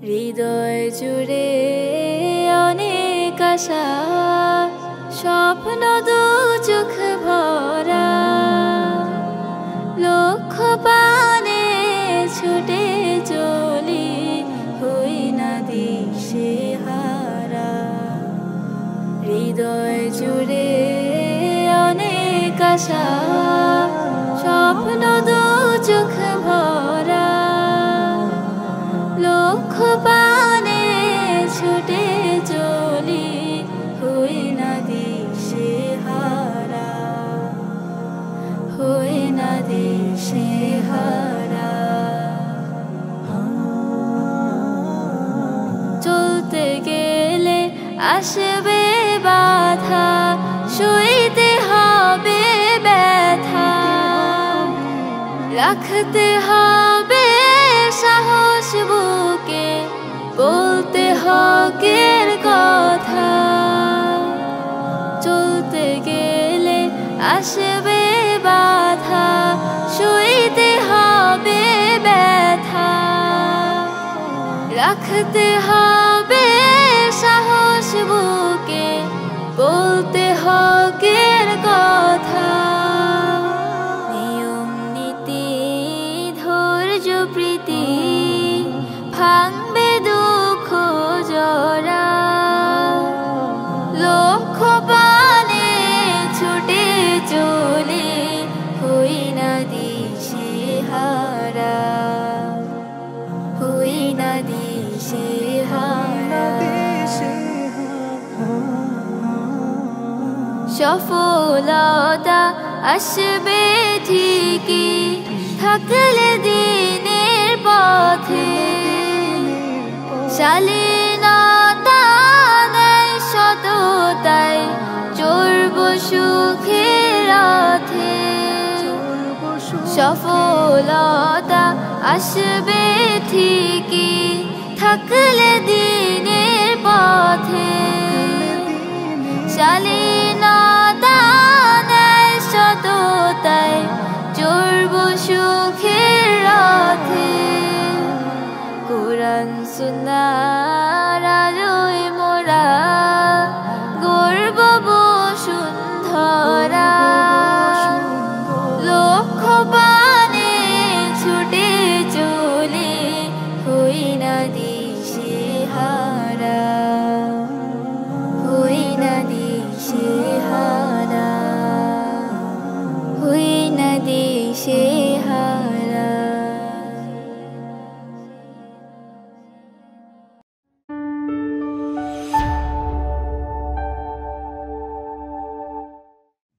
হৃদয় জুড়ে অনেক আশা, স্বপ্ন দু চোখ ভরা, লক্ষ্য পানে ছুটে চলি, হই না দিশেহারা। হৃদয় জুড়ে অনেক আশা, স্বপ্ন দু চোখ ভরা, লক্ষ্য পানে ছুটে চলি, হই না দিশেহারা, হই না দিশেহারা। চলতে গেলে আসবে বাধা, সইতে হবে ব্যথা, রাখতে হবে সাহস বুকে, বলতে হকের কথা। চলতে গেলে আসবে বাধা, সইতে হবে ব্যথা, রাখতে হবে সাহস বুকে, বলতে হকের কথা। নিয়ম নীতি ধৈর্য প্রীতি ভাঙবে দুঃখ জরা, লক্ষ্য পানে ছুটে চলে, হই না দিশেহারা, হই না দিশেহারা। সফলতা আসবে ঠিকই, থাকলে দিনের পথে, শালীনতা নেয় সততায়, চলব সুখের রথে। সফলতা আসবে ঠিকই, থাকলে দিনের পথে, শালীনতা নেয় সততায়, চলব সুখের রথে। কোরআন সুন্নাহর আলোয় মোরা গর্ব বসুন্ধরা, লক্ষ্য পানে ছুটে চলে, হই না দিশেহারা, হই না দিশেহারা, হই না দিশে